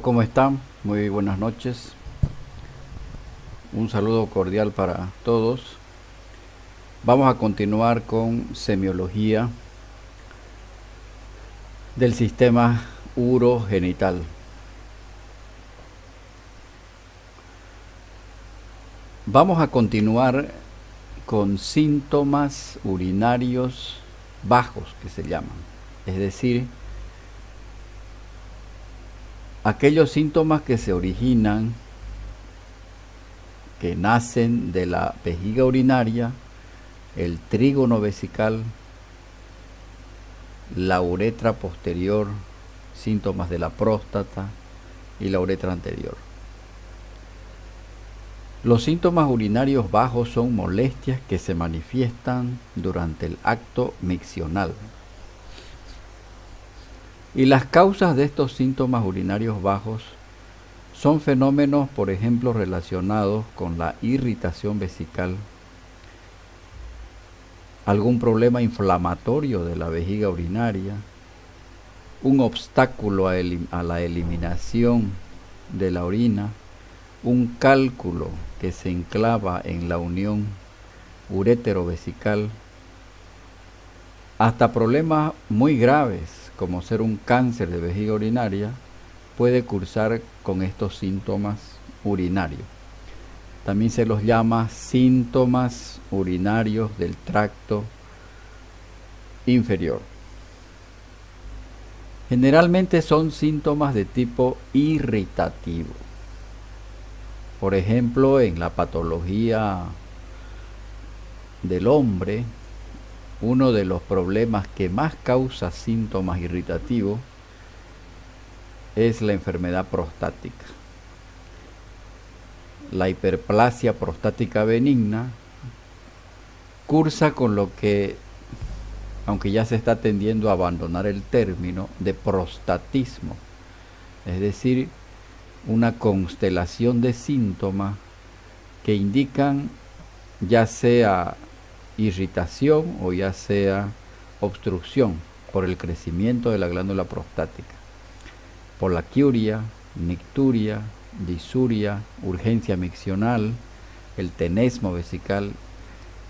¿cómo están? Muy buenas noches. Un saludo cordial para todos. Vamos a continuar con semiología del sistema urogenital. Vamos a continuar con síntomas urinarios bajos, que se llaman. Es decir, aquellos síntomas que se originan, que nacen de la vejiga urinaria, el trígono vesical, la uretra posterior, síntomas de la próstata y la uretra anterior. Los síntomas urinarios bajos son molestias que se manifiestan durante el acto miccional. Y las causas de estos síntomas urinarios bajos son fenómenos, por ejemplo, relacionados con la irritación vesical, algún problema inflamatorio de la vejiga urinaria, un obstáculo a la eliminación de la orina, un cálculo que se enclava en la unión urétero-vesical, hasta problemas muy graves como ser un cáncer de vejiga urinaria puede cursar con estos síntomas urinarios. También se los llama síntomas urinarios del tracto inferior. Generalmente son síntomas de tipo irritativo. Por ejemplo, en la patología del hombre, uno de los problemas que más causa síntomas irritativos es la enfermedad prostática. La hiperplasia prostática benigna cursa con lo que, aunque ya se está tendiendo a abandonar el término, de prostatismo, es decir, una constelación de síntomas que indican ya sea irritación o ya sea obstrucción por el crecimiento de la glándula prostática, polaquiuria, nicturia, disuria, urgencia miccional, el tenesmo vesical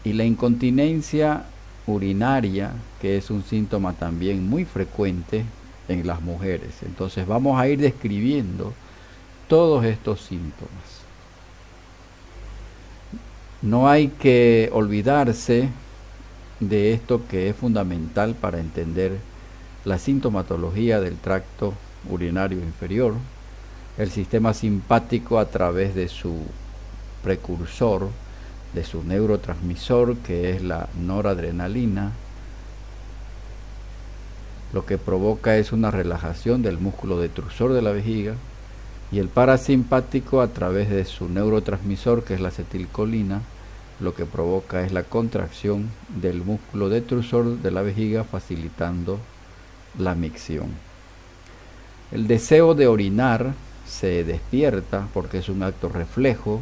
y la incontinencia urinaria, que es un síntoma también muy frecuente en las mujeres. Entonces vamos a ir describiendo todos estos síntomas. No hay que olvidarse de esto que es fundamental para entender la sintomatología del tracto urinario inferior. El sistema simpático, a través de su precursor, de su neurotransmisor, que es la noradrenalina, lo que provoca es una relajación del músculo detrusor de la vejiga, y el parasimpático, a través de su neurotransmisor, que es la acetilcolina, lo que provoca es la contracción del músculo detrusor de la vejiga, facilitando la micción. El deseo de orinar se despierta porque es un acto reflejo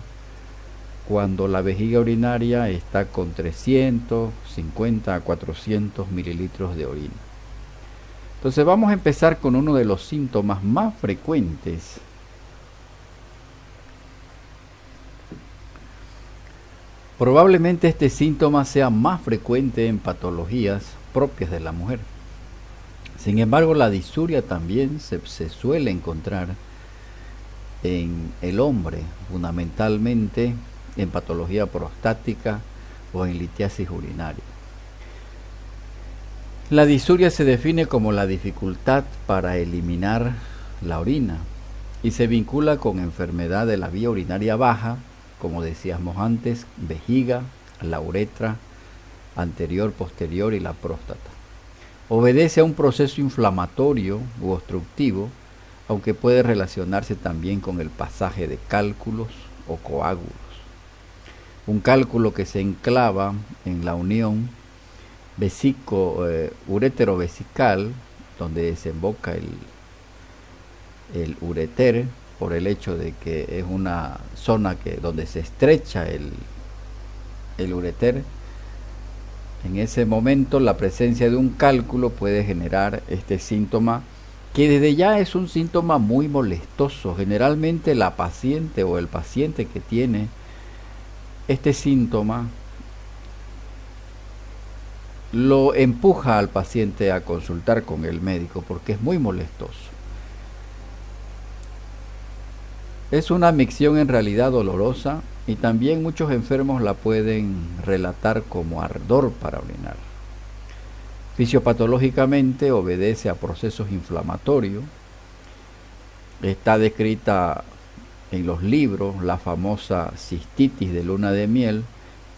cuando la vejiga urinaria está con 350 a 400 mililitros de orina. Entonces vamos a empezar con uno de los síntomas más frecuentes. Probablemente este síntoma sea más frecuente en patologías propias de la mujer. Sin embargo, la disuria también se suele encontrar en el hombre, fundamentalmente en patología prostática o en litiasis urinaria. La disuria se define como la dificultad para eliminar la orina y se vincula con enfermedad de la vía urinaria baja, como decíamos antes, vejiga, la uretra anterior, posterior y la próstata. Obedece a un proceso inflamatorio u obstructivo, aunque puede relacionarse también con el pasaje de cálculos o coágulos. Un cálculo que se enclava en la unión urétero-vesical, donde desemboca el ureter, por el hecho de que es una zona donde se estrecha el ureter. En ese momento la presencia de un cálculo puede generar este síntoma que desde ya es un síntoma muy molestoso. Generalmente la paciente o el paciente que tiene este síntoma lo empuja al paciente a consultar con el médico porque es muy molestoso. Es una micción en realidad dolorosa y también muchos enfermos la pueden relatar como ardor para orinar. Fisiopatológicamente obedece a procesos inflamatorios. Está descrita en los libros la famosa cistitis de luna de miel,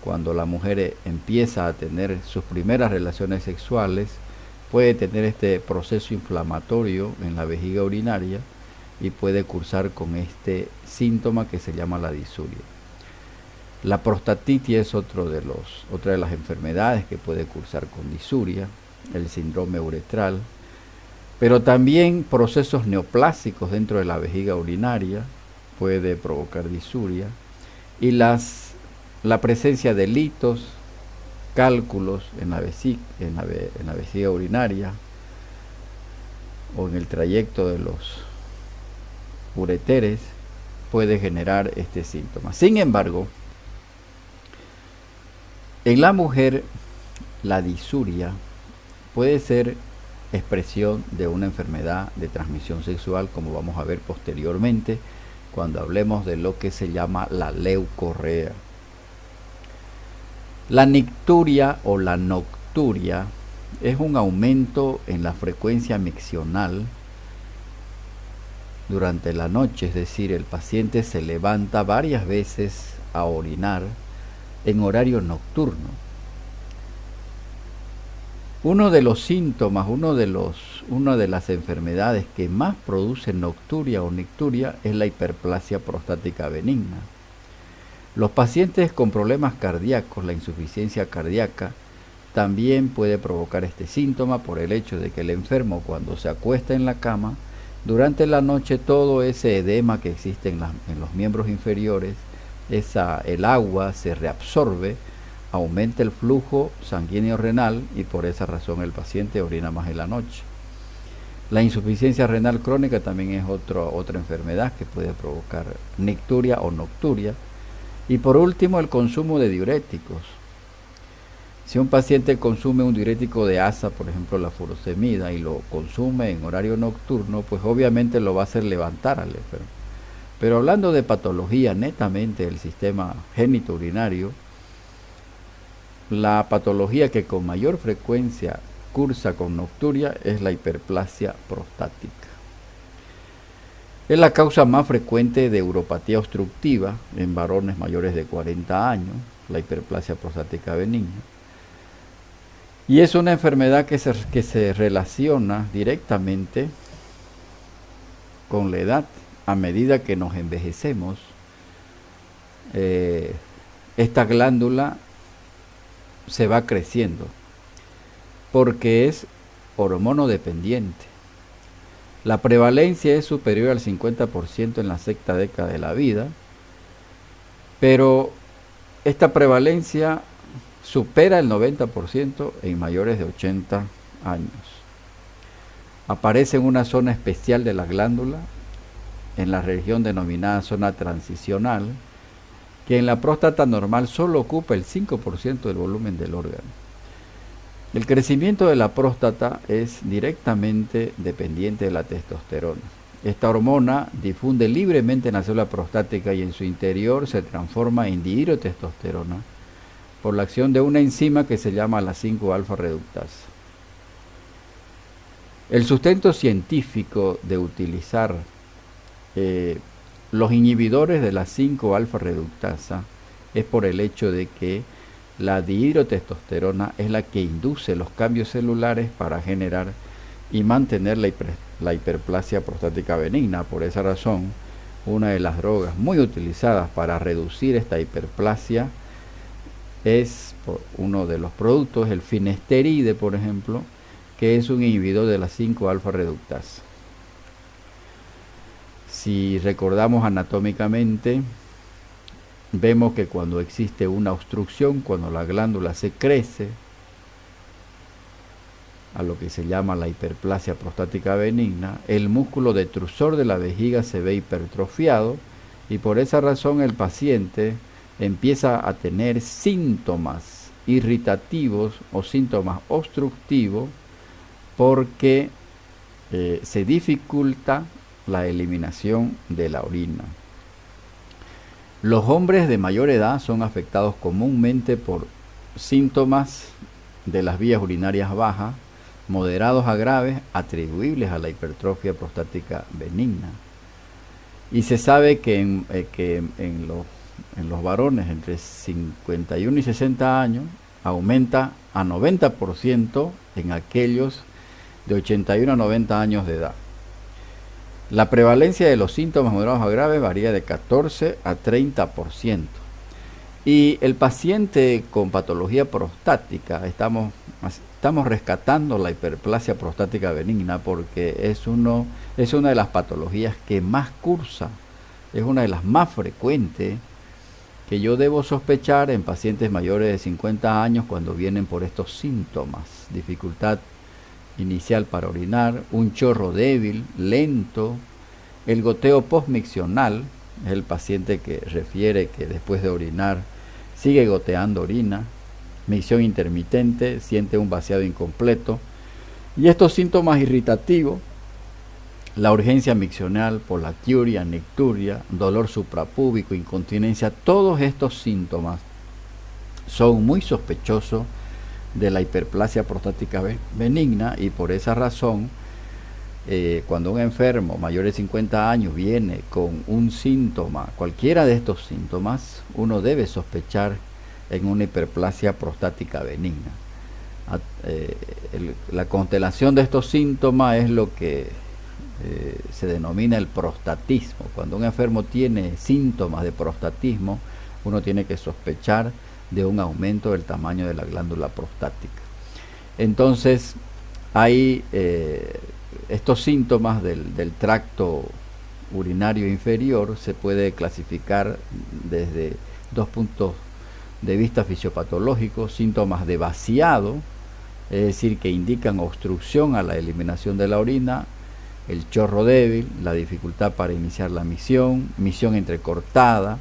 cuando la mujer empieza a tener sus primeras relaciones sexuales, puede tener este proceso inflamatorio en la vejiga urinaria y puede cursar con este síntoma que se llama la disuria. La prostatitis es otra de las enfermedades que puede cursar con disuria, el síndrome uretral, pero también procesos neoplásicos dentro de la vejiga urinaria puede provocar disuria, y la presencia de litos, cálculos en la vejiga urinaria o en el trayecto de los ureteres puede generar este síntoma. Sin embargo, en la mujer la disuria puede ser expresión de una enfermedad de transmisión sexual, como vamos a ver posteriormente cuando hablemos de lo que se llama la leucorrea. La nicturia o la nocturia es un aumento en la frecuencia miccional durante la noche, es decir, el paciente se levanta varias veces a orinar en horario nocturno. Uno de los síntomas, una de las enfermedades que más produce nocturia o nicturia es la hiperplasia prostática benigna. Los pacientes con problemas cardíacos, la insuficiencia cardíaca, también puede provocar este síntoma por el hecho de que el enfermo, cuando se acuesta en la cama, durante la noche todo ese edema que existe en los miembros inferiores, el agua se reabsorbe, aumenta el flujo sanguíneo renal y por esa razón el paciente orina más en la noche. La insuficiencia renal crónica también es otra enfermedad que puede provocar nicturia o nocturia. Y por último, el consumo de diuréticos. Si un paciente consume un diurético de asa, por ejemplo la furosemida, y lo consume en horario nocturno, pues obviamente lo va a hacer levantar al enfermo. Pero hablando de patología netamente del sistema genitourinario, la patología que con mayor frecuencia cursa con nocturia es la hiperplasia prostática. Es la causa más frecuente de uropatía obstructiva en varones mayores de 40 años, la hiperplasia prostática benigna. Y es una enfermedad que se relaciona directamente con la edad. A medida que nos envejecemos, esta glándula se va creciendo porque es hormonodependiente. La prevalencia es superior al 50% en la sexta década de la vida, pero esta prevalencia supera el 90% en mayores de 80 años. Aparece en una zona especial de la glándula, en la región denominada zona transicional, que en la próstata normal solo ocupa el 5% del volumen del órgano. El crecimiento de la próstata es directamente dependiente de la testosterona. Esta hormona difunde libremente en la célula prostática y en su interior se transforma en dihidrotestosterona por la acción de una enzima que se llama la 5-alfa reductasa. El sustento científico de utilizar los inhibidores de la 5-alfa reductasa es por el hecho de que la dihidrotestosterona es la que induce los cambios celulares para generar y mantener la hiperplasia prostática benigna. Por esa razón, una de las drogas muy utilizadas para reducir esta hiperplasia uno de los productos, el finasteride, por ejemplo, que es un inhibidor de la 5-alfa reductasa. Si recordamos anatómicamente, vemos que cuando existe una obstrucción, cuando la glándula se crece, a lo que se llama la hiperplasia prostática benigna, el músculo detrusor de la vejiga se ve hipertrofiado y por esa razón el paciente empieza a tener síntomas irritativos o síntomas obstructivos porque se dificulta la eliminación de la orina. Los hombres de mayor edad son afectados comúnmente por síntomas de las vías urinarias bajas, moderados a graves, atribuibles a la hipertrofia prostática benigna. Y se sabe que en los varones entre 51 y 60 años aumenta a 90% en aquellos de 81 a 90 años de edad. La prevalencia de los síntomas moderados a graves varía de 14 a 30%. Y el paciente con patología prostática, estamos rescatando la hiperplasia prostática benigna porque es una de las patologías que más cursa, es una de las más frecuentes que yo debo sospechar en pacientes mayores de 50 años cuando vienen por estos síntomas: dificultad inicial para orinar, un chorro débil, lento, el goteo postmiccional, es el paciente que refiere que después de orinar sigue goteando orina, micción intermitente, siente un vaciado incompleto, y estos síntomas irritativos, la urgencia miccional, polaquiuria, nicturia, dolor suprapúbico, incontinencia, todos estos síntomas son muy sospechosos de la hiperplasia prostática benigna y por esa razón cuando un enfermo mayor de 50 años viene con un síntoma, cualquiera de estos síntomas, uno debe sospechar en una hiperplasia prostática benigna. La constelación de estos síntomas es lo que se denomina el prostatismo. Cuando un enfermo tiene síntomas de prostatismo, uno tiene que sospechar de un aumento del tamaño de la glándula prostática. Entonces, hay estos síntomas del tracto urinario inferior se puede clasificar desde dos puntos de vista fisiopatológicos: síntomas de vaciado, es decir, que indican obstrucción a la eliminación de la orina, el chorro débil, la dificultad para iniciar la misión entrecortada,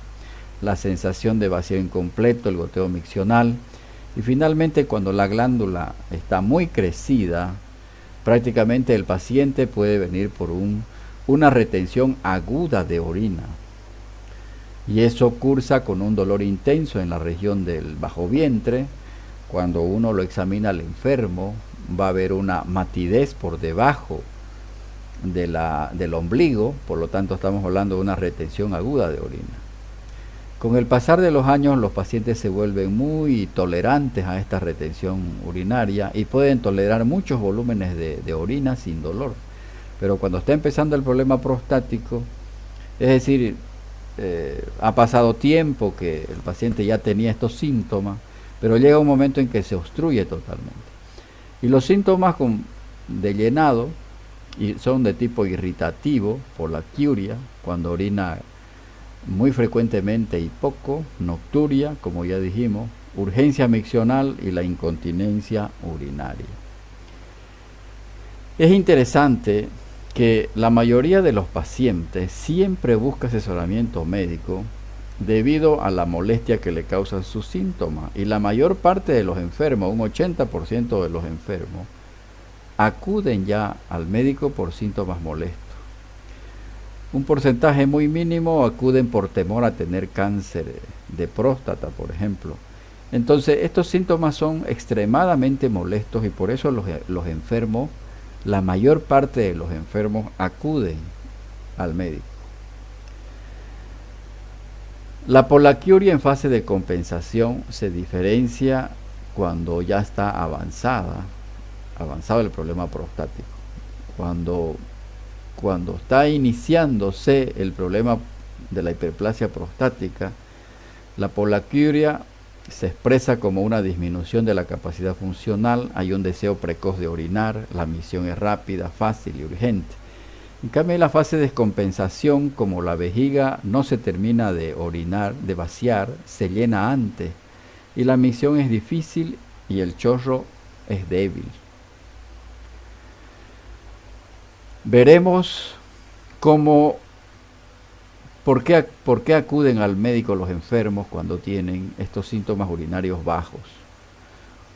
la sensación de vacío incompleto, el goteo miccional, y finalmente cuando la glándula está muy crecida, prácticamente el paciente puede venir por una retención aguda de orina, y eso cursa con un dolor intenso en la región del bajo vientre. Cuando uno lo examina al enfermo, va a haber una matidez por debajo del ombligo, por lo tanto estamos hablando de una retención aguda de orina. Con el pasar de los años, los pacientes se vuelven muy tolerantes a esta retención urinaria y pueden tolerar muchos volúmenes de orina sin dolor. Pero cuando está empezando el problema prostático, es decir, ha pasado tiempo que el paciente ya tenía estos síntomas, pero llega un momento en que se obstruye totalmente. Y los síntomas de llenado son de tipo irritativo, polaquiuria, cuando orina muy frecuentemente y poco, nocturia, como ya dijimos, urgencia miccional y la incontinencia urinaria. Es interesante que la mayoría de los pacientes siempre busca asesoramiento médico debido a la molestia que le causan sus síntomas, y la mayor parte de los enfermos, un 80% de los enfermos, acuden ya al médico por síntomas molestos. Un porcentaje muy mínimo acuden por temor a tener cáncer de próstata, por ejemplo. Entonces, estos síntomas son extremadamente molestos y por eso los enfermos, la mayor parte de los enfermos acuden al médico. La polaquiuria en fase de compensación se diferencia cuando ya está avanzado el problema prostático. Cuando está iniciándose el problema de la hiperplasia prostática, la polaquiuria se expresa como una disminución de la capacidad funcional, hay un deseo precoz de orinar, la misión es rápida, fácil y urgente. En cambio, en la fase de descompensación, como la vejiga no se termina de orinar, de vaciar, se llena antes y la misión es difícil y el chorro es débil. Veremos cómo, por qué acuden al médico los enfermos cuando tienen estos síntomas urinarios bajos.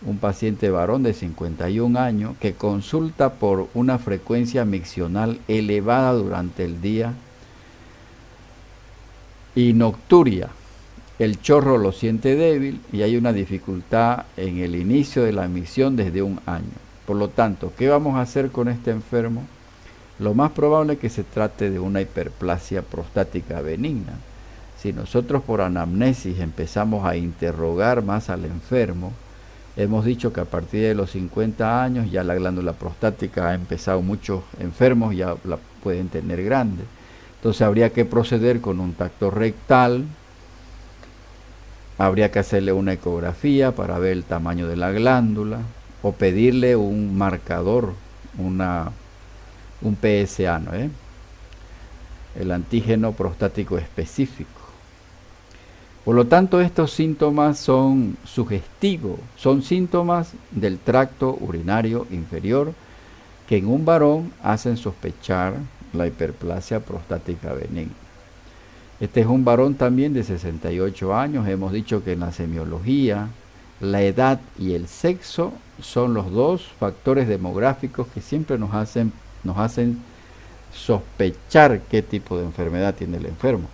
Un paciente varón de 51 años que consulta por una frecuencia miccional elevada durante el día y nocturia. El chorro lo siente débil y hay una dificultad en el inicio de la micción desde un año. Por lo tanto, ¿qué vamos a hacer con este enfermo? Lo más probable es que se trate de una hiperplasia prostática benigna. Si nosotros por anamnesis empezamos a interrogar más al enfermo, hemos dicho que a partir de los 50 años ya la glándula prostática ha empezado, muchos enfermos ya la pueden tener grande. Entonces habría que proceder con un tacto rectal, habría que hacerle una ecografía para ver el tamaño de la glándula o pedirle un marcador, un PSA, ¿no? El antígeno prostático específico. Por lo tanto, estos síntomas son sugestivos, son síntomas del tracto urinario inferior que en un varón hacen sospechar la hiperplasia prostática benigna. Este es un varón también de 68 años. Hemos dicho que en la semiología la edad y el sexo son los dos factores demográficos que siempre nos hacen sospechar qué tipo de enfermedad tiene el enfermo.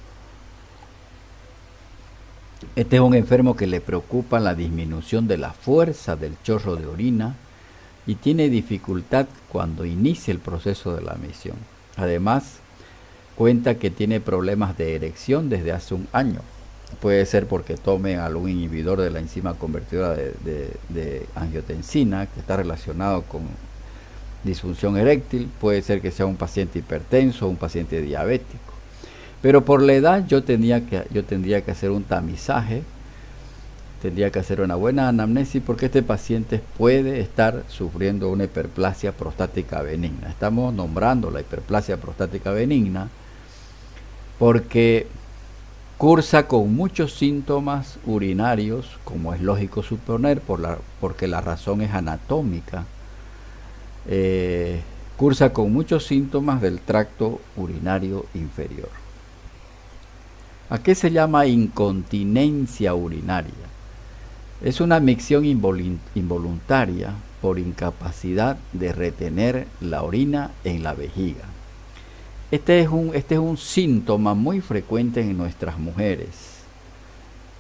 Este es un enfermo que le preocupa la disminución de la fuerza del chorro de orina y tiene dificultad cuando inicia el proceso de la micción. Además, cuenta que tiene problemas de erección desde hace un año. Puede ser porque tome algún inhibidor de la enzima convertidora de angiotensina, que está relacionado con disfunción eréctil. Puede ser que sea un paciente hipertenso o un paciente diabético. Pero por la edad yo tendría que hacer un tamizaje, tendría que hacer una buena anamnesis, porque este paciente puede estar sufriendo una hiperplasia prostática benigna. Estamos nombrando la hiperplasia prostática benigna porque cursa con muchos síntomas urinarios, como es lógico suponer, porque la razón es anatómica. Cursa con muchos síntomas del tracto urinario inferior. ¿A qué se llama incontinencia urinaria? Es una micción involuntaria por incapacidad de retener la orina en la vejiga. Este es un síntoma muy frecuente en nuestras mujeres.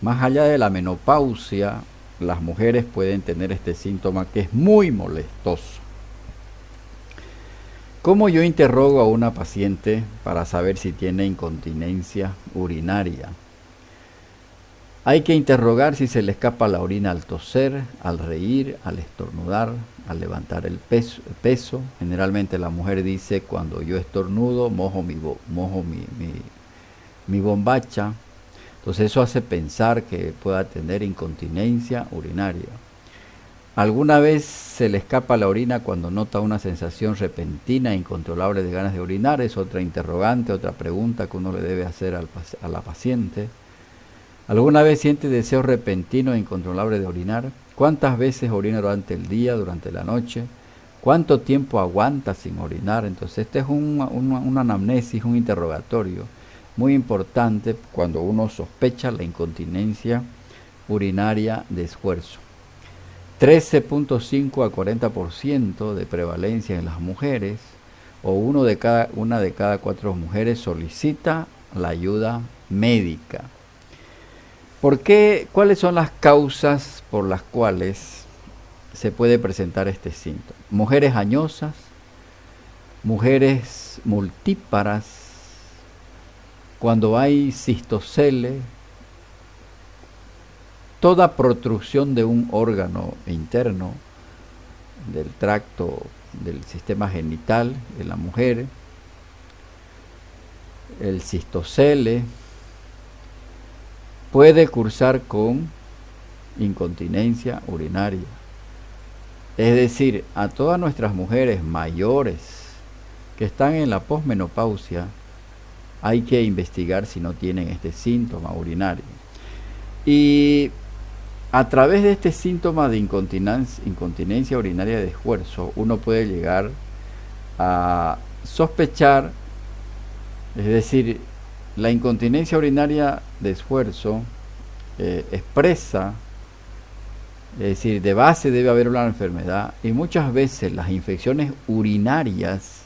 Más allá de la menopausia, las mujeres pueden tener este síntoma que es muy molestoso. ¿Cómo yo interrogo a una paciente para saber si tiene incontinencia urinaria? Hay que interrogar si se le escapa la orina al toser, al reír, al estornudar, al levantar el peso. Generalmente la mujer dice: cuando yo estornudo mojo mi bombacha. Entonces eso hace pensar que pueda tener incontinencia urinaria. ¿Alguna vez se le escapa la orina cuando nota una sensación repentina e incontrolable de ganas de orinar? Es otra interrogante, otra pregunta que uno le debe hacer a la paciente. ¿Alguna vez siente deseo repentino e incontrolable de orinar? ¿Cuántas veces orina durante el día, durante la noche? ¿Cuánto tiempo aguanta sin orinar? Entonces este es una anamnesis, un interrogatorio muy importante cuando uno sospecha la incontinencia urinaria de esfuerzo. 13.5 a 40% de prevalencia en las mujeres, o una de cada 4 mujeres solicita la ayuda médica. ¿Por qué? ¿Cuáles son las causas por las cuales se puede presentar este síntoma? Mujeres añosas, mujeres multíparas, cuando hay cistocele, toda protrusión de un órgano interno del tracto del sistema genital de la mujer, el cistocele, puede cursar con incontinencia urinaria. Es decir, a todas nuestras mujeres mayores que están en la posmenopausia hay que investigar si no tienen este síntoma urinario. Y a través de este síntoma de incontinencia urinaria de esfuerzo, uno puede llegar a sospechar, es decir, la incontinencia urinaria de esfuerzo expresa, es decir, de base debe haber una enfermedad, y muchas veces las infecciones urinarias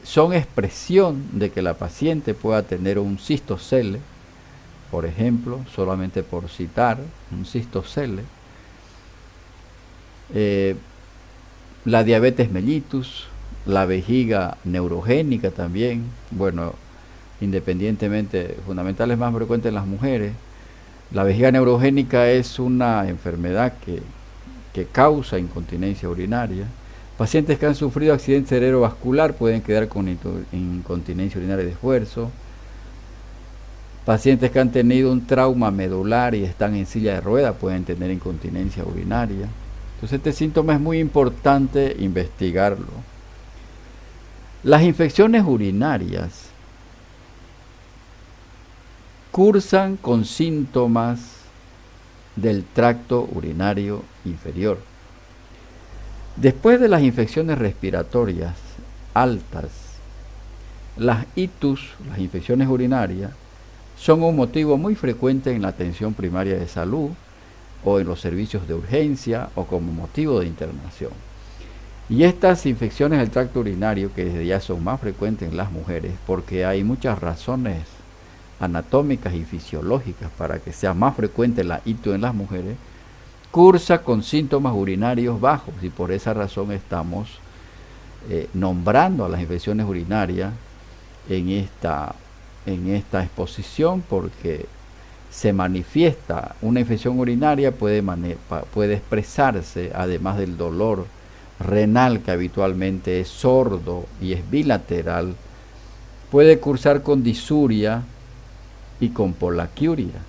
son expresión de que la paciente pueda tener un cistocele, por ejemplo, solamente por citar, un cistocele, la diabetes mellitus, la vejiga neurogénica también, bueno, independientemente, fundamental es más frecuente en las mujeres. La vejiga neurogénica es una enfermedad que causa incontinencia urinaria. Pacientes que han sufrido accidente cerebrovascular pueden quedar con incontinencia urinaria de esfuerzo. Pacientes que han tenido un trauma medular y están en silla de ruedas pueden tener incontinencia urinaria. Entonces este síntoma es muy importante investigarlo. Las infecciones urinarias cursan con síntomas del tracto urinario inferior. Después de las infecciones respiratorias altas, las itus, las infecciones urinarias, son un motivo muy frecuente en la atención primaria de salud o en los servicios de urgencia o como motivo de internación. Y estas infecciones del tracto urinario, que desde ya son más frecuentes en las mujeres, porque hay muchas razones anatómicas y fisiológicas para que sea más frecuente la ITU en las mujeres, cursa con síntomas urinarios bajos, y por esa razón estamos nombrando a las infecciones urinarias en esta exposición, porque se manifiesta una infección urinaria, puede expresarse, además del dolor renal, que habitualmente es sordo y es bilateral, puede cursar con disuria y con polaquiuria.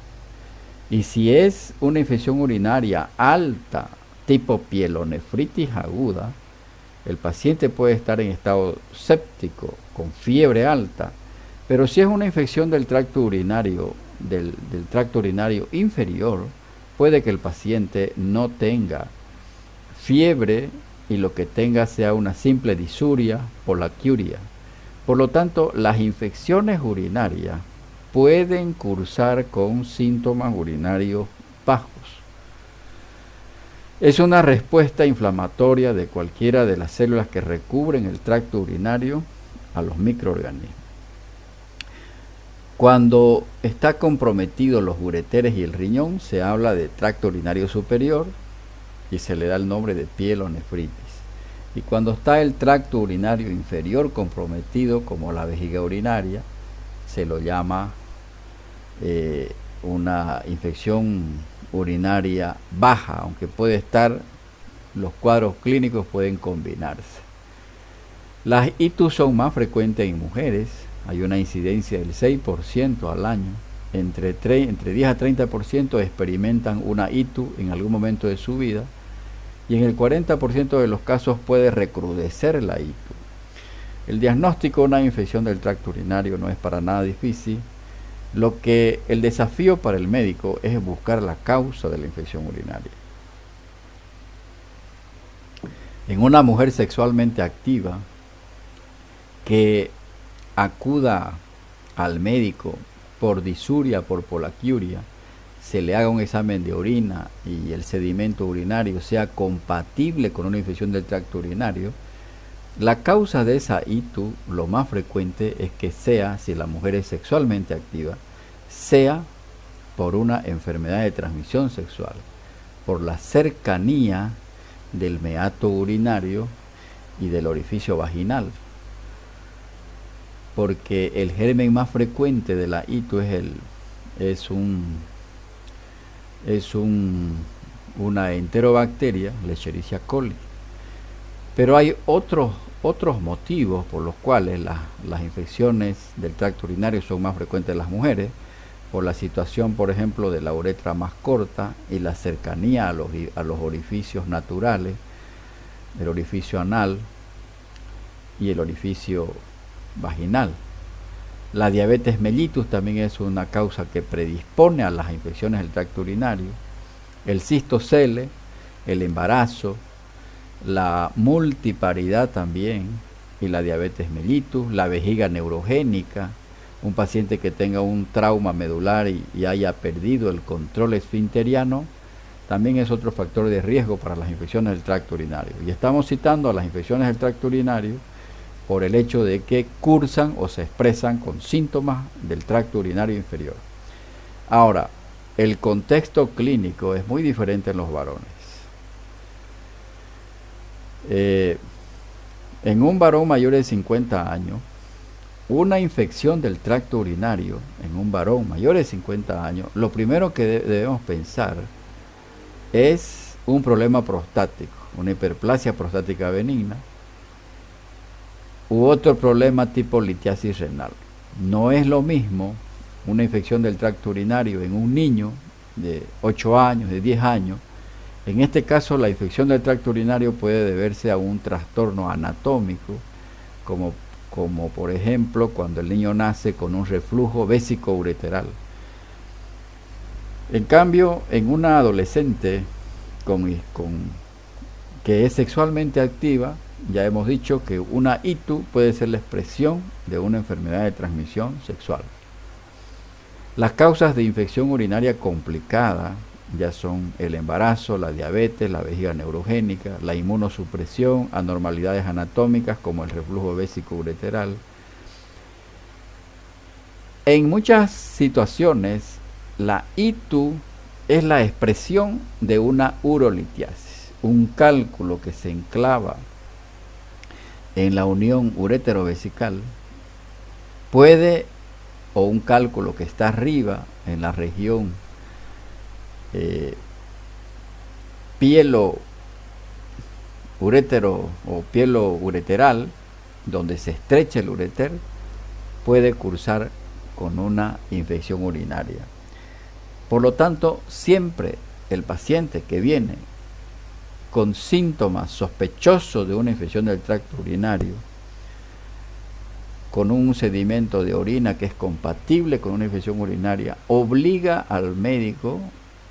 Y si es una infección urinaria alta, tipo pielonefritis aguda, el paciente puede estar en estado séptico, con fiebre alta. Pero si es una infección del tracto urinario, del tracto urinario inferior, puede que el paciente no tenga fiebre y lo que tenga sea una simple disuria, polaquiuria. Por lo tanto, las infecciones urinarias pueden cursar con síntomas urinarios bajos. Es una respuesta inflamatoria de cualquiera de las células que recubren el tracto urinario a los microorganismos. Cuando está comprometido los ureteres y el riñón, se habla de tracto urinario superior y se le da el nombre de pielonefritis. Y cuando está el tracto urinario inferior comprometido, como la vejiga urinaria, se lo llama una infección urinaria baja, aunque puede estar, los cuadros clínicos pueden combinarse. Las ITUS son más frecuentes en mujeres, hay una incidencia del 6% al año, entre 10 a 30% experimentan una ITU en algún momento de su vida, y en el 40% de los casos puede recrudecer la ITU. El diagnóstico de una infección del tracto urinario no es para nada difícil. El desafío para el médico es buscar la causa de la infección urinaria. En una mujer sexualmente activa que acuda al médico por disuria, por polaquiuria, se le haga un examen de orina y el sedimento urinario sea compatible con una infección del tracto urinario, la causa de esa ITU, lo más frecuente es que sea, si la mujer es sexualmente activa, sea por una enfermedad de transmisión sexual, por la cercanía del meato urinario y del orificio vaginal. Porque el germen más frecuente de la ITU es una enterobacteria, Escherichia coli. Pero hay otros motivos por los cuales las infecciones del tracto urinario son más frecuentes en las mujeres, por la situación, por ejemplo, de la uretra más corta y la cercanía a los orificios naturales, el orificio anal y el orificio vaginal. La diabetes mellitus también es una causa que predispone a las infecciones del tracto urinario. El cistocele, el embarazo la multiparidad también y la diabetes mellitus, la vejiga neurogénica, un paciente que tenga un trauma medular y haya perdido el control esfinteriano, también es otro factor de riesgo para las infecciones del tracto urinario. Y estamos citando a las infecciones del tracto urinario por el hecho de que cursan o se expresan con síntomas del tracto urinario inferior. Ahora, el contexto clínico es muy diferente en los varones. En un varón mayor de 50 años, una infección del tracto urinario en un varón mayor de 50 años, lo primero que debemos pensar es un problema prostático, una hiperplasia prostática benigna u otro problema tipo litiasis renal. No es lo mismo una infección del tracto urinario en un niño de 8 años, de 10 años. En este caso, la infección del tracto urinario puede deberse a un trastorno anatómico, como por ejemplo cuando el niño nace con un reflujo vésico-ureteral. En cambio, en una adolescente que es sexualmente activa, ya hemos dicho que una ITU puede ser la expresión de una enfermedad de transmisión sexual. Las causas de infección urinaria complicada ya son el embarazo, la diabetes, la vejiga neurogénica, la inmunosupresión, anormalidades anatómicas como el reflujo vésico-ureteral. En muchas situaciones, la ITU es la expresión de una urolitiasis, un cálculo que se enclava en la unión uretero-vesical, o un cálculo que está arriba en la región pielo uretero o pielo ureteral, donde se estrecha el ureter, puede cursar con una infección urinaria. Por lo tanto, siempre el paciente que viene con síntomas sospechosos de una infección del tracto urinario, con un sedimento de orina que es compatible con una infección urinaria, obliga al médico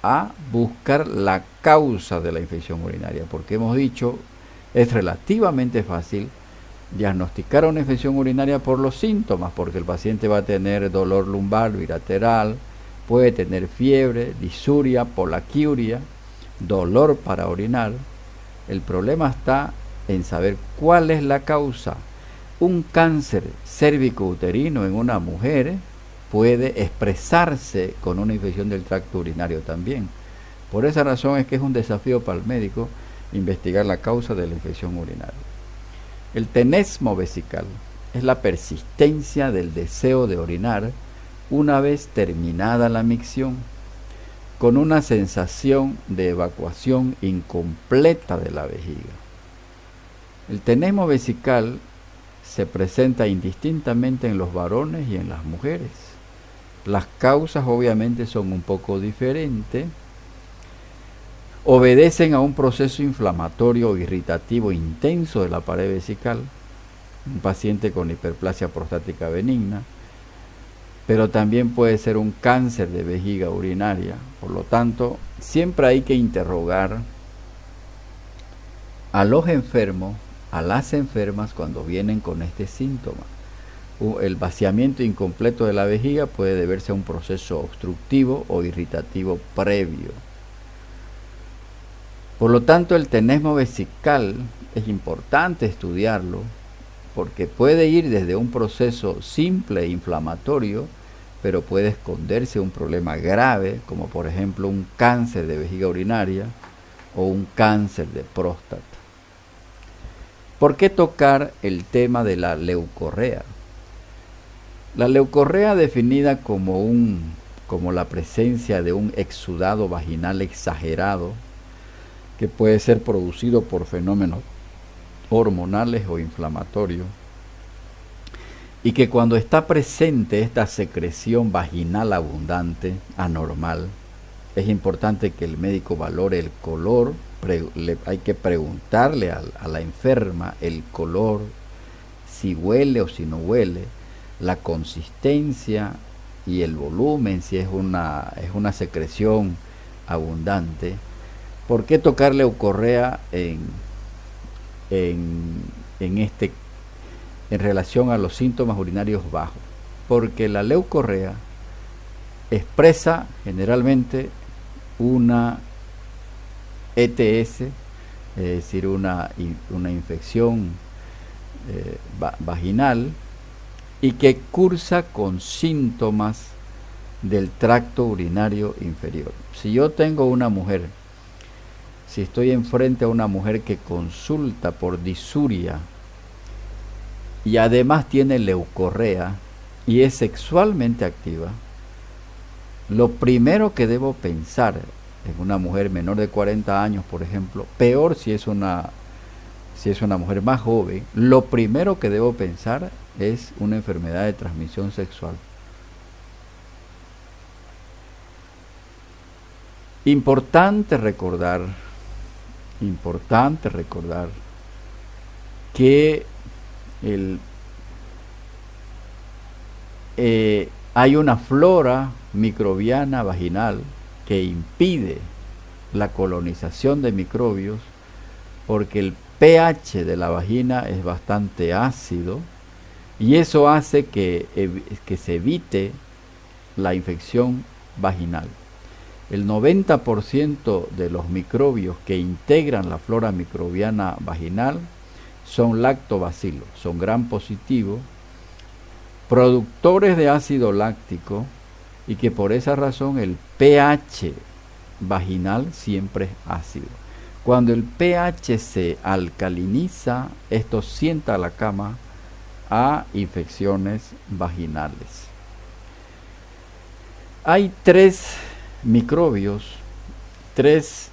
a buscar la causa de la infección urinaria, porque hemos dicho, es relativamente fácil diagnosticar una infección urinaria por los síntomas, porque el paciente va a tener dolor lumbar bilateral, puede tener fiebre, disuria, polaquiuria, dolor para orinar. El problema está en saber cuál es la causa. Un cáncer cérvico-uterino en una mujer puede expresarse con una infección del tracto urinario también. Por esa razón es que es un desafío para el médico investigar la causa de la infección urinaria. El tenesmo vesical es la persistencia del deseo de orinar una vez terminada la micción, con una sensación de evacuación incompleta de la vejiga. El tenesmo vesical se presenta indistintamente en los varones y en las mujeres. Las causas obviamente son un poco diferentes. Obedecen a un proceso inflamatorio o irritativo intenso de la pared vesical, un paciente con hiperplasia prostática benigna, pero también puede ser un cáncer de vejiga urinaria. Por lo tanto, siempre hay que interrogar a los enfermos, a las enfermas cuando vienen con este síntoma. El vaciamiento incompleto de la vejiga puede deberse a un proceso obstructivo o irritativo previo. Por lo tanto, el tenesmo vesical es importante estudiarlo porque puede ir desde un proceso simple e inflamatorio, pero puede esconderse un problema grave, como por ejemplo un cáncer de vejiga urinaria o un cáncer de próstata. ¿Por qué tocar el tema de la leucorrea? La leucorrea, definida como la presencia de un exudado vaginal exagerado, que puede ser producido por fenómenos hormonales o inflamatorios, y que cuando está presente esta secreción vaginal abundante, anormal, es importante que el médico valore el color. Hay que preguntarle a la enferma el color, si huele o si no huele, la consistencia y el volumen, si es una secreción abundante. ¿Por qué tocar leucorrea en, en, este, en relación a los síntomas urinarios bajos, porque la leucorrea expresa generalmente una ETS, es decir, una infección vaginal, y que cursa con síntomas del tracto urinario inferior. Si yo tengo una mujer, si estoy enfrente a una mujer que consulta por disuria y además tiene leucorrea y es sexualmente activa, lo primero que debo pensar en una mujer menor de 40 años, por ejemplo, peor si es una mujer más joven, lo primero que debo pensar es una enfermedad de transmisión sexual. Importante recordar que hay una flora microbiana vaginal que impide la colonización de microbios, porque el pH de la vagina es bastante ácido y eso hace que se evite la infección vaginal. El 90% de los microbios que integran la flora microbiana vaginal son lactobacilos, son gram positivos, productores de ácido láctico, y que por esa razón el pH vaginal siempre es ácido. Cuando el pH se alcaliniza, esto sienta la cama a infecciones vaginales. Hay 3 microbios, 3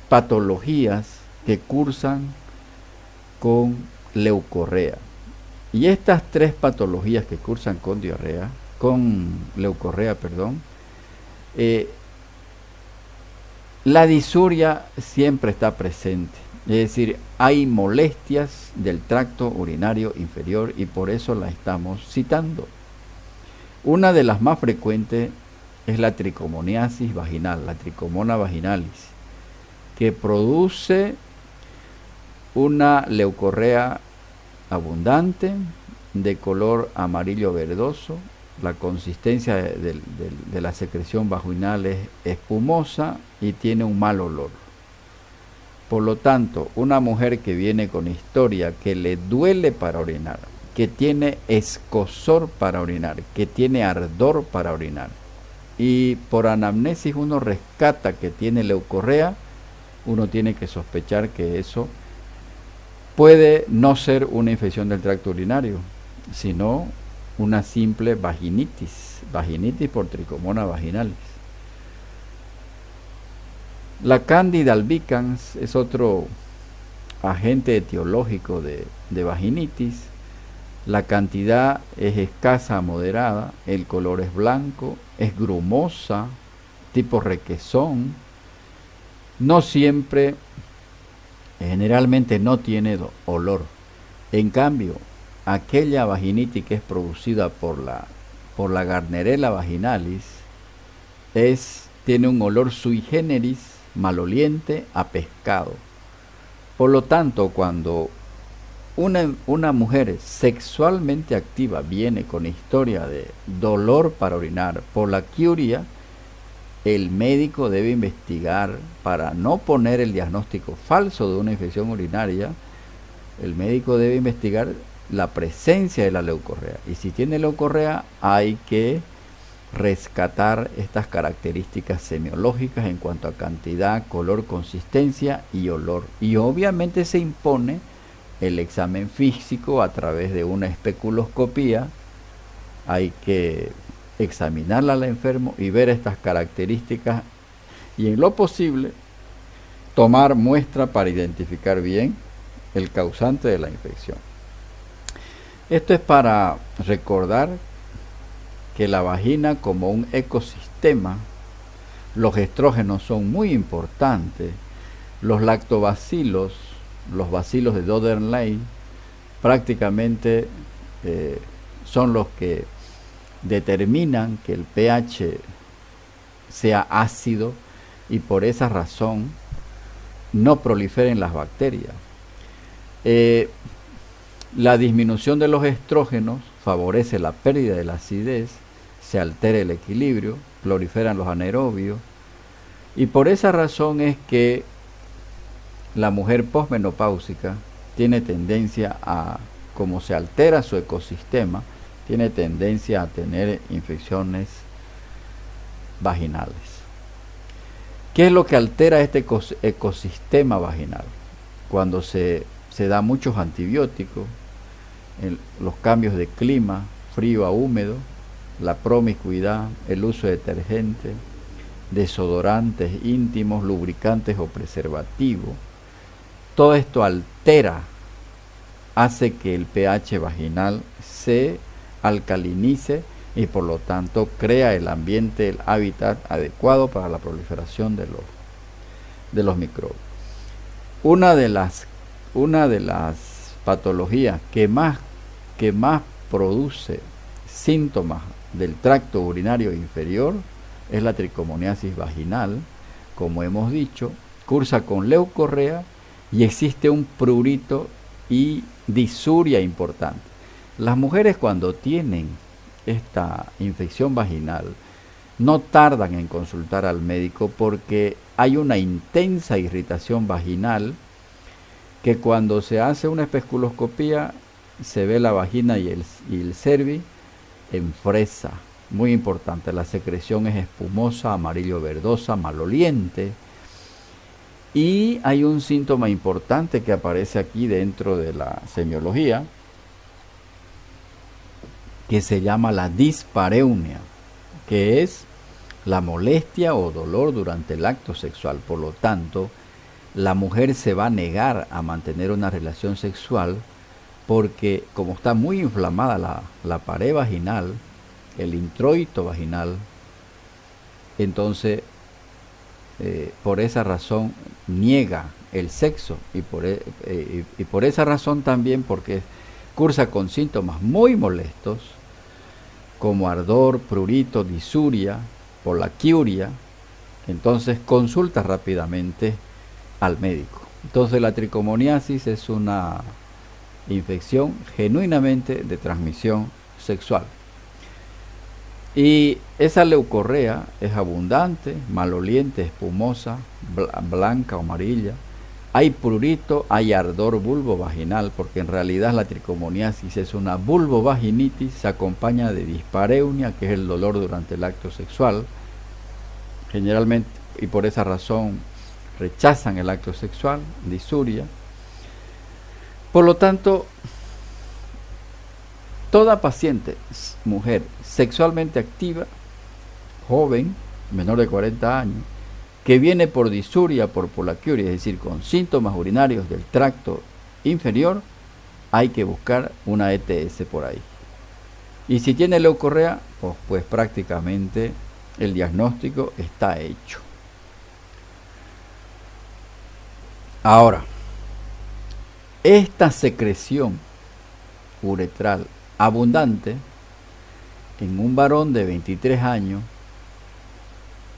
patologías que cursan con leucorrea. Y estas 3 patologías que cursan con leucorrea, la disuria siempre está presente. Es decir, hay molestias del tracto urinario inferior y por eso la estamos citando. Una de las más frecuentes es la tricomoniasis vaginal, la tricomona vaginalis, que produce una leucorrea abundante de color amarillo verdoso. La consistencia de la secreción vaginal es espumosa y tiene un mal olor. Por lo tanto, una mujer que viene con historia, que le duele para orinar, que tiene escozor para orinar, que tiene ardor para orinar, y por anamnesis uno rescata que tiene leucorrea, uno tiene que sospechar que eso puede no ser una infección del tracto urinario, sino una simple vaginitis por tricomona vaginalis. La Candida albicans es otro agente etiológico de vaginitis. La cantidad es escasa a moderada, el color es blanco, es grumosa, tipo requesón, no siempre, generalmente no tiene olor. En cambio, aquella vaginitis que es producida por la Gardnerella vaginalis tiene un olor sui generis, maloliente, a pescado. Por lo tanto, cuando una mujer sexualmente activa viene con historia de dolor para orinar por la quiuria, el médico debe investigar para no poner el diagnóstico falso de una infección urinaria. El médico debe investigar la presencia de la leucorrea, y si tiene leucorrea hay que rescatar estas características semiológicas en cuanto a cantidad, color, consistencia y olor, y obviamente se impone el examen físico a través de una especuloscopía. Hay que examinarla al enfermo y ver estas características, y en lo posible tomar muestra para identificar bien el causante de la infección. Esto es para recordar que la vagina, como un ecosistema, los estrógenos son muy importantes. Los lactobacilos, los bacilos de Dodern-Lane, prácticamente son los que determinan que el pH sea ácido y por esa razón no proliferen las bacterias. Eh, la disminución de los estrógenos favorece la pérdida de la acidez, se altera el equilibrio, proliferan los anaerobios, y por esa razón es que la mujer posmenopáusica tiene tendencia a, como se altera su ecosistema, tiene tendencia a tener infecciones vaginales. ¿Qué es lo que altera este ecosistema vaginal? Cuando se da muchos antibióticos, los cambios de clima, frío a húmedo, la promiscuidad, el uso de detergentes, desodorantes íntimos, lubricantes o preservativos. Todo esto altera, hace que el pH vaginal se alcalinice y por lo tanto crea el ambiente, el hábitat adecuado para la proliferación de los microbios. Una de las patologías que más produce síntomas del tracto urinario inferior es la tricomoniasis vaginal, como hemos dicho, cursa con leucorrea y existe un prurito y disuria importante. Las mujeres cuando tienen esta infección vaginal no tardan en consultar al médico porque hay una intensa irritación vaginal que cuando se hace una espesculoscopía se ve la vagina y el cervix en fresa. Muy importante, la secreción es espumosa, amarillo verdosa, maloliente. Y hay un síntoma importante que aparece aquí dentro de la semiología, que se llama la dispareunia, que es la molestia o dolor durante el acto sexual. Por lo tanto, la mujer se va a negar a mantener una relación sexual porque como está muy inflamada la pared vaginal, el introito vaginal, entonces por esa razón niega el sexo y por esa razón también porque cursa con síntomas muy molestos como ardor, prurito, disuria, polaquiuria, entonces consulta rápidamente al médico. Entonces la tricomoniasis es una infección genuinamente de transmisión sexual. Y esa leucorrea es abundante, maloliente, espumosa, blanca o amarilla. Hay prurito, hay ardor vulvovaginal, porque en realidad la tricomoniasis es una vulvovaginitis, se acompaña de dispareunia, que es el dolor durante el acto sexual. Generalmente, y por esa razón, rechazan el acto sexual, disuria. Por lo tanto, toda paciente, mujer, sexualmente activa, joven, menor de 40 años, que viene por disuria, por polaquiuria, es decir, con síntomas urinarios del tracto inferior, hay que buscar una ETS por ahí. Y si tiene leucorrea, pues prácticamente el diagnóstico está hecho. Ahora, esta secreción uretral abundante en un varón de 23 años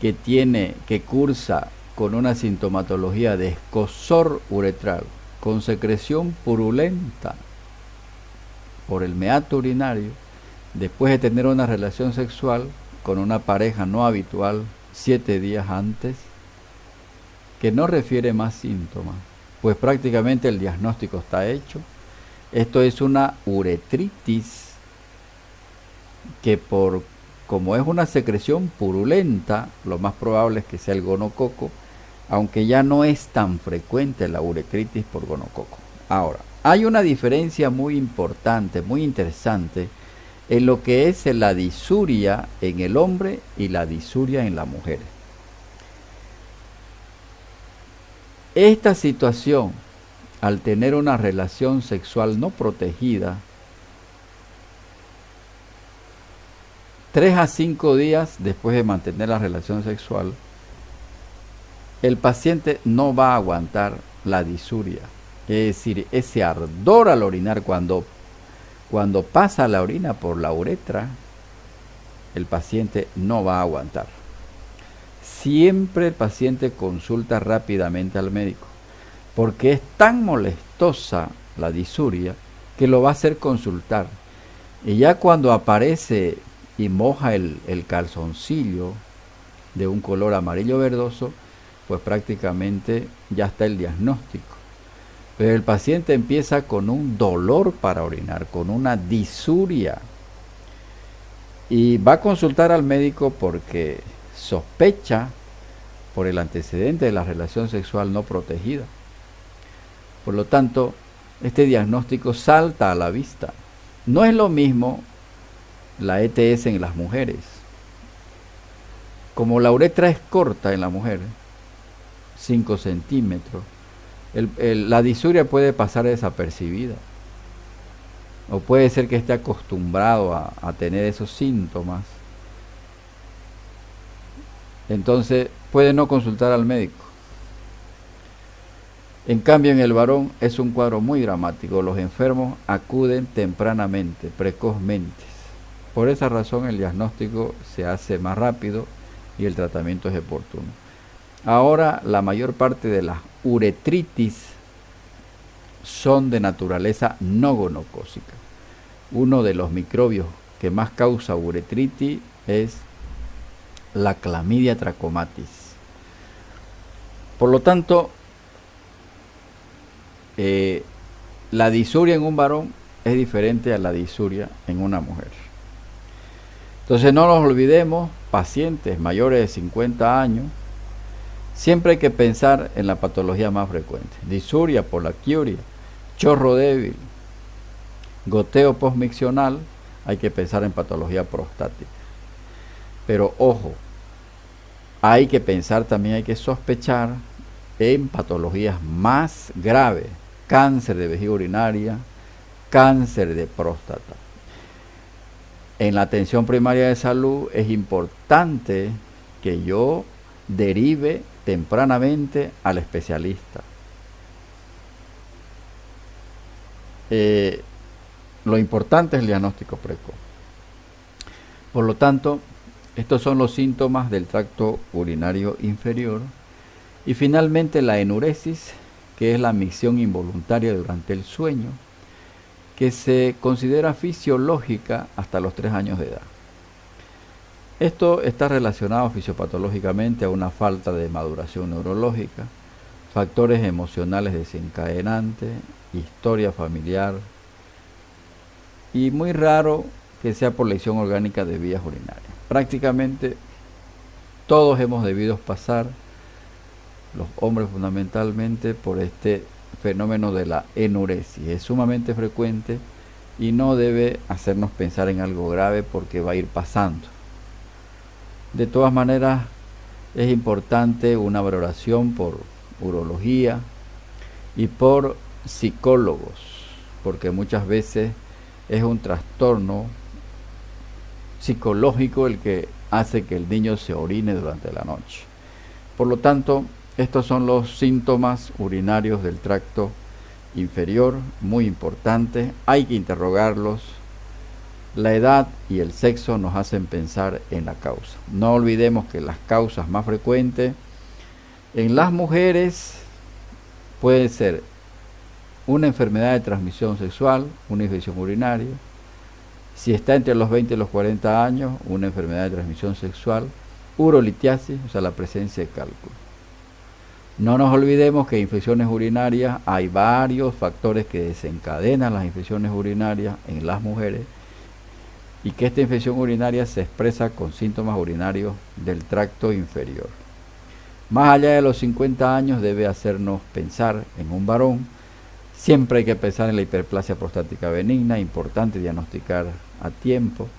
que cursa con una sintomatología de escozor uretral, con secreción purulenta por el meato urinario, después de tener una relación sexual con una pareja no habitual 7 días antes, que no refiere más síntomas, pues prácticamente el diagnóstico está hecho. Esto es una uretritis que como es una secreción purulenta, lo más probable es que sea el gonococo, aunque ya no es tan frecuente la uretritis por gonococo. Ahora, hay una diferencia muy importante, muy interesante, en lo que es la disuria en el hombre y la disuria en la mujer. Esta situación, al tener una relación sexual no protegida, 3 a 5 días después de mantener la relación sexual, el paciente no va a aguantar la disuria, es decir, ese ardor al orinar cuando pasa la orina por la uretra, el paciente no va a aguantar. Siempre el paciente consulta rápidamente al médico, porque es tan molestosa la disuria, que lo va a hacer consultar. Y ya cuando aparece y moja el calzoncillo de un color amarillo verdoso, pues prácticamente ya está el diagnóstico. Pero el paciente empieza con un dolor para orinar, con una disuria. Y va a consultar al médico porque sospecha por el antecedente de la relación sexual no protegida. Por lo tanto, este diagnóstico salta a la vista. No es lo mismo la ETS en las mujeres. Como la uretra es corta en la mujer, 5 centímetros, la disuria puede pasar desapercibida. O puede ser que esté acostumbrado a tener esos síntomas. Entonces puede no consultar al médico. En cambio, en el varón es un cuadro muy dramático. Los enfermos acuden tempranamente, precozmente. Por esa razón el diagnóstico se hace más rápido y el tratamiento es oportuno. Ahora, la mayor parte de las uretritis son de naturaleza no gonocócica. Uno de los microbios que más causa uretritis es la Clamidia trachomatis. Por lo tanto, la disuria en un varón es diferente a la disuria en una mujer. Entonces no nos olvidemos, pacientes mayores de 50 años, siempre hay que pensar en la patología más frecuente. Disuria, poliaquiuria, chorro débil, goteo postmiccional, hay que pensar en patología prostática. Pero ojo, hay que pensar también, hay que sospechar en patologías más graves, cáncer de vejiga urinaria, cáncer de próstata. En la atención primaria de salud es importante que yo derive tempranamente al especialista. Lo importante es el diagnóstico precoz. Por lo tanto, estos son los síntomas del tracto urinario inferior. Y finalmente la enuresis, que es la micción involuntaria durante el sueño, que se considera fisiológica hasta los 3 años de edad. Esto está relacionado fisiopatológicamente a una falta de maduración neurológica, factores emocionales desencadenantes, historia familiar, y muy raro que sea por lesión orgánica de vías urinarias. Prácticamente todos hemos debido pasar, los hombres fundamentalmente, por este fenómeno de la enuresis. Es sumamente frecuente y no debe hacernos pensar en algo grave porque va a ir pasando. De todas maneras, es importante una valoración por urología y por psicólogos, porque muchas veces es un trastorno psicológico el que hace que el niño se orine durante la noche. Por lo tanto, estos son los síntomas urinarios del tracto inferior, muy importantes, hay que interrogarlos. La edad y el sexo nos hacen pensar en la causa. No olvidemos que las causas más frecuentes en las mujeres puede ser una enfermedad de transmisión sexual, una infección urinaria. Si está entre los 20 y los 40 años, una enfermedad de transmisión sexual, urolitiasis, o sea, la presencia de cálculo. No nos olvidemos que infecciones urinarias, hay varios factores que desencadenan las infecciones urinarias en las mujeres y que esta infección urinaria se expresa con síntomas urinarios del tracto inferior. Más allá de los 50 años debe hacernos pensar en un varón. Siempre hay que pensar en la hiperplasia prostática benigna, importante diagnosticar a tiempo.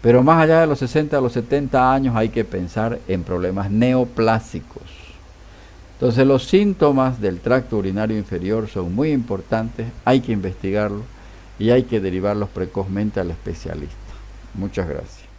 Pero más allá de los 60 a los 70 años hay que pensar en problemas neoplásicos. Entonces los síntomas del tracto urinario inferior son muy importantes, hay que investigarlos y hay que derivarlos precozmente al especialista. Muchas gracias.